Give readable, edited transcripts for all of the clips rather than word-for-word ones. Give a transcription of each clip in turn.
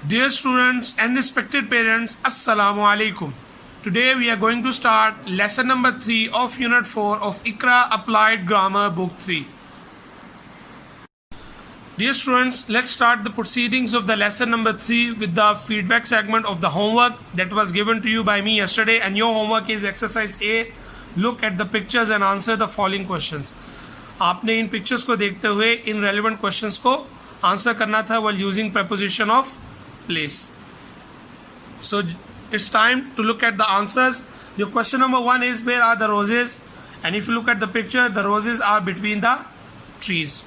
Dear students and respected parents, Assalamu alaikum. Today we are going to start lesson number 3 of unit 4 of Iqra Applied Grammar book 3. Dear students, let's start the proceedings of the lesson number 3 with the feedback segment of the homework that was given to you by me yesterday, and your homework is exercise A. Look at the pictures and answer the following questions. आपने इन pictures को देखते हुए in relevant questions को answer करना था while using preposition of place. So it's time to look at the answers. Your question number 1 is, where are the roses? And if you look at the picture, the roses are between the trees.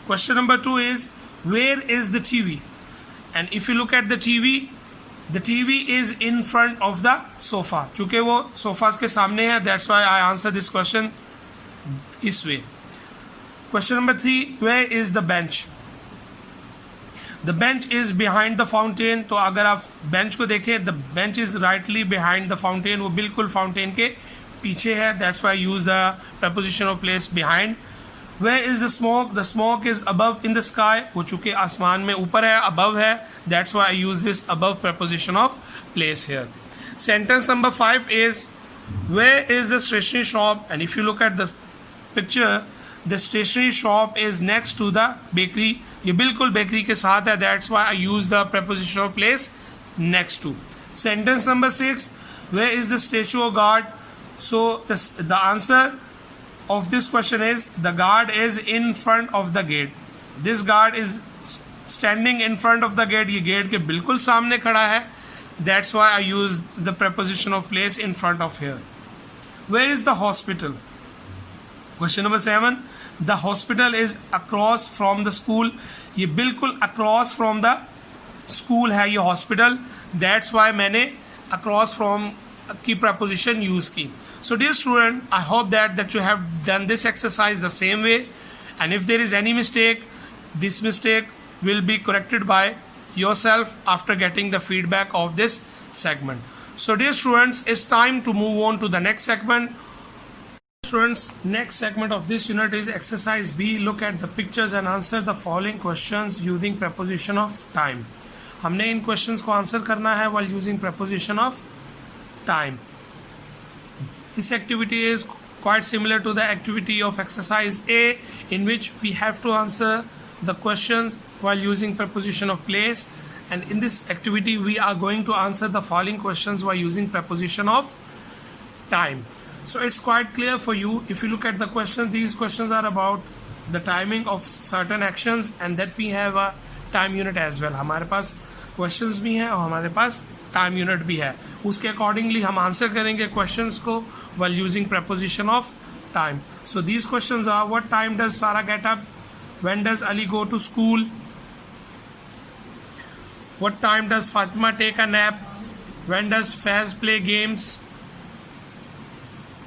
Question number 2 is, where is the TV? And if you look at the TV is in front of the sofa. चूंकि वो sofas के सामने है, that's why I answer this question इस way. Question number 3, where is the bench? The bench is behind the fountain. तो अगर आप bench को देखें, the bench is rightly behind the fountain. वो बिल्कुल fountain के पीछे है. That's why I use the preposition of place behind. Where is the smoke? The smoke is above in the sky. वो चूंकि आसमान में ऊपर है, above है. That's why I use this above preposition of place here. Sentence number 5 is, where is the stationery shop? And if you look at the picture, the stationery shop is next to the bakery. ये बिल्कुल bakery के साथ है. That's why I use the preposition of place next to. Sentence number 6, where is the statue of guard? So the answer of this question is, the guard is in front of the gate. This guard is standing in front of the gate. ये gate के बिल्कुल सामने खड़ा है. That's why I use the preposition of place in front of here. Where is the hospital? Question number 7, the hospital is across from the school. ये बिल्कुल across from the school है ये hospital. That's why मैंने across from की preposition use की. So dear student, I hope that you have done this exercise the same way, and if there is any mistake, this mistake will be corrected by yourself after getting the feedback of this segment. So dear students, it's time to move on to the next segment. Students, next segment of this unit is exercise B. Look at the pictures and answer the following questions using preposition of time. हमने इन questions को answer करना है while using preposition of time. This activity is quite similar to the activity of exercise A, in which we have to answer the questions while using preposition of place, and in this activity we are going to answer the following questions while using preposition of time. So it's quite clear for you. If you look at the questions, these questions are about the timing of certain actions, and that we have a time unit as well. हमारे पास questions भी हैं और हमारे पास time unit भी है. उसके accordingly हम answer करेंगे questions को while using preposition of time. So these questions are, what time does Sarah get up? When does Ali go to school? What time does Fatima take a nap? When does Faz play games?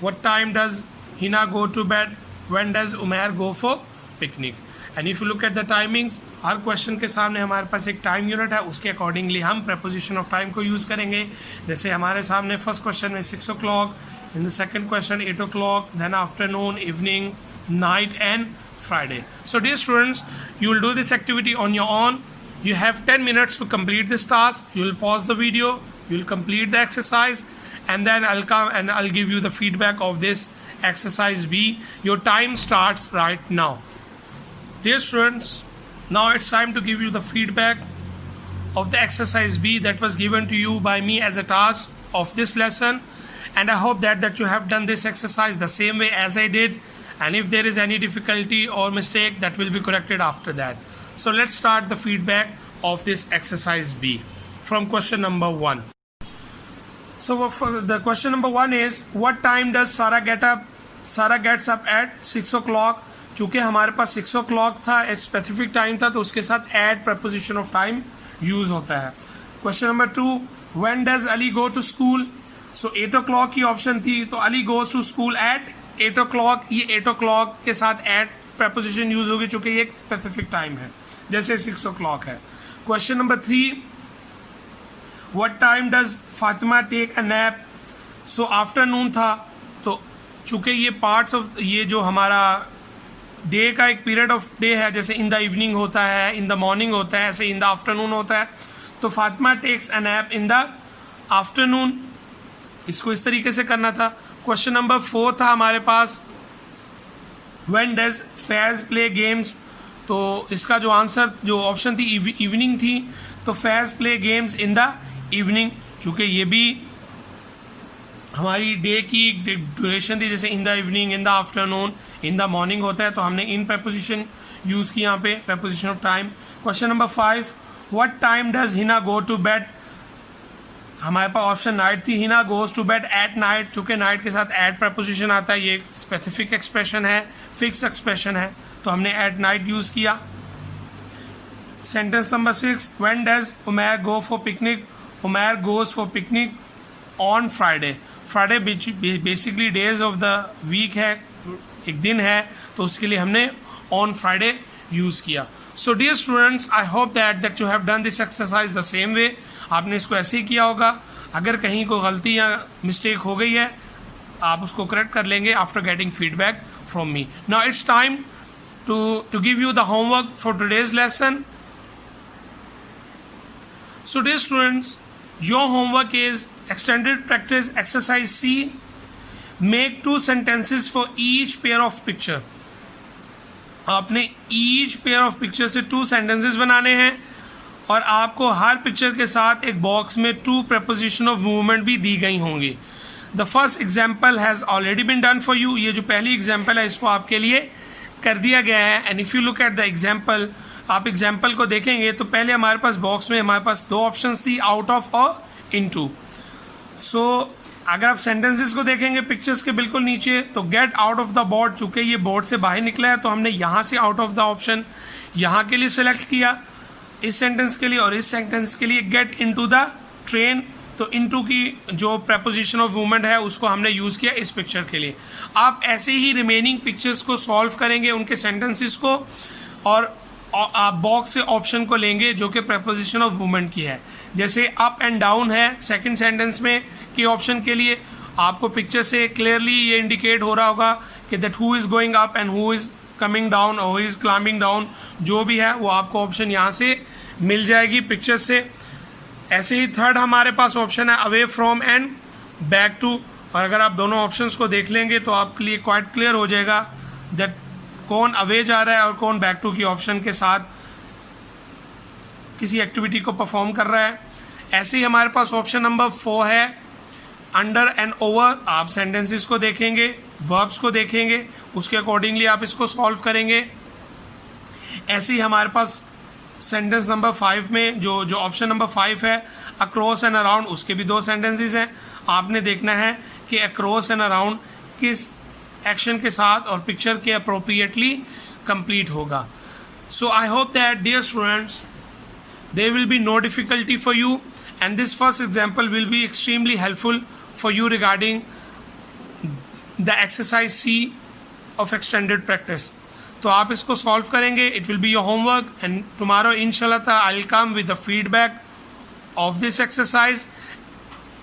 What time does Hina go to bed? When does Umair go for picnic? And if you look at the timings, her question के सामने हमारे पास एक time unit है, उसके accordingly हम preposition of time को use करेंगे. जैसे हमारे सामने फर्स्ट क्वेश्चन में 6 o'clock, in the second question 8 o'clock, then afternoon, evening, night and Friday. So dear students, you will do this activity on your own. You have 10 minutes to complete this task. You will pause the video, you will complete the exercise, and then I'll come and I'll give you the feedback of this exercise B. Your time starts right now. Dear students, now it's time to give you the feedback of the exercise B that was given to you by me as a task of this lesson, and I hope that you have done this exercise the same way as I did, and if there is any difficulty or mistake, that will be corrected after that. So let's start the feedback of this exercise B from question number 1. So for the question number 1 is, what time does Sarah get up? Sarah gets up at 6 o'clock. चूँकि हमारे पास 6 o'clock था, एक specific time था, तो उसके साथ at preposition of time use होता है. Question number 2, when does Ali go to school? So 8 o'clock की ऑप्शन थी, तो Ali goes to school at 8 o'clock. ये 8 o'clock के साथ एट preposition यूज होगी, चूँकि ये एक स्पेसिफिक टाइम है, जैसे 6 o'clock है. Question number 3, what time does Fatima take a nap? So afternoon था, तो चूँकि ये पार्ट्स ऑफ ये जो हमारा डे का एक पीरियड ऑफ डे है, जैसे इन द इवनिंग होता है, इन द मॉर्निंग होता है, ऐसे इन द आफ्टरनून होता है. तो Fatima takes a nap in the afternoon, इसको इस तरीके से करना था। क्वेश्चन नंबर 4 था हमारे पास, when does Faiz play games, तो इसका जो आंसर जो ऑप्शन थी इवनिंग थी, तो Faiz play games in the evening, चूंकि ये भी हमारी डे की ड्यूरेशन थी, जैसे in the evening, in the afternoon, in the morning होता है, तो हमने इन प्रपोजिशन यूज की यहाँ पे, preposition of time. Question number 5, what time does Hina go to bed, हमारे पास ऑप्शन नाइट थी, Hina goes to bed at night, चूंकि नाइट के साथ एट प्रपोजिशन आता है, ये स्पेसिफिक एक्सप्रेशन है, फिक्स एक्सप्रेशन है, तो हमने एट नाइट यूज किया। Sentence number 6, when does Umair go for picnic, Umair goes for picnic on Friday, Friday basically days of the week है, एक दिन है, तो उसके लिए हमने ऑन फ्राइडे यूज किया। So dear students, I hope that you have done this exercise the same way, आपने इसको ऐसे ही किया होगा। अगर कहीं कोई गलती या मिस्टेक हो गई है, आप उसको करेक्ट कर लेंगे after getting feedback from me. Now it's time to give you the homework for today's lesson. So dear students, your homework is extended practice exercise C. Make 2 sentences for each pair of picture. आपने each pair of picture से 2 sentences बनाने हैं और आपको हर picture के साथ एक box में 2 preposition of movement भी दी गई होंगी। The first example has already been done for you. ये जो पहली example है इसको आपके लिए कर दिया गया है। And if you look at the example, आप एग्जाम्पल को देखेंगे तो पहले हमारे पास बॉक्स में हमारे पास 2 ऑप्शंस थी, आउट ऑफ और इनटू। सो अगर आप सेंटेंसेस को देखेंगे पिक्चर्स के बिल्कुल नीचे, तो get out of the board, चूंकि ये बोर्ड से बाहर निकला है तो हमने यहां से आउट ऑफ द ऑप्शन यहां के लिए सिलेक्ट किया, इस सेंटेंस के लिए और इस सेंटेंस के लिए। गेट इनटू द ट्रेन, तो इनटू की जो प्रपोजिशन ऑफ मूवमेंट है उसको हमने यूज किया इस पिक्चर के लिए। आप ऐसे ही रिमेनिंग पिक्चर्स को सॉल्व करेंगे, उनके सेंटेंसेस को, और आप बॉक्स से ऑप्शन को लेंगे जो कि प्रपोजिशन ऑफ मूवमेंट की है। जैसे अप एंड डाउन है सेकंड सेंटेंस में कि ऑप्शन के लिए आपको पिक्चर से क्लियरली ये इंडिकेट हो रहा होगा कि that who is going up and who is coming down और हु इज क्लाइंबिंग डाउन, जो भी है वो आपको ऑप्शन यहाँ से मिल जाएगी पिक्चर से। ऐसे ही थर्ड हमारे पास ऑप्शन है away from and back to, और अगर आप दोनों ऑप्शंस को देख लेंगे तो आपके लिए क्वाइट क्लियर हो जाएगा दैट कौन अवे जा रहा है और कौन बैक टू की ऑप्शन के साथ किसी एक्टिविटी को परफॉर्म कर रहा है। ऐसे ही हमारे पास ऑप्शन नंबर 4 है अंडर एंड ओवर, आप सेंटेंसेस को देखेंगे, वर्ब्स को देखेंगे, उसके अकॉर्डिंगली आप इसको सॉल्व करेंगे। ऐसे ही हमारे पास सेंटेंस नंबर 5 में जो ऑप्शन नंबर 5 है अक्रॉस एंड अराउंड, उसके भी 2 सेंटेंसेस हैं, आपने देखना है कि अक्रॉस एंड अराउंड किस एक्शन के साथ और पिक्चर के अप्रोप्रिएटली कंप्लीट होगा। So I hope that dear students there will be no difficulty for you, and this first example will be extremely helpful for you regarding the exercise C of extended practice. तो आप इसको solve करेंगे, it will be your homework, and tomorrow inshallah I'll come with the feedback of this exercise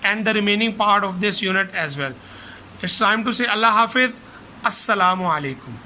and the remaining part of this unit as well. It's time to say Allah Hafiz, Assalamu alaikum.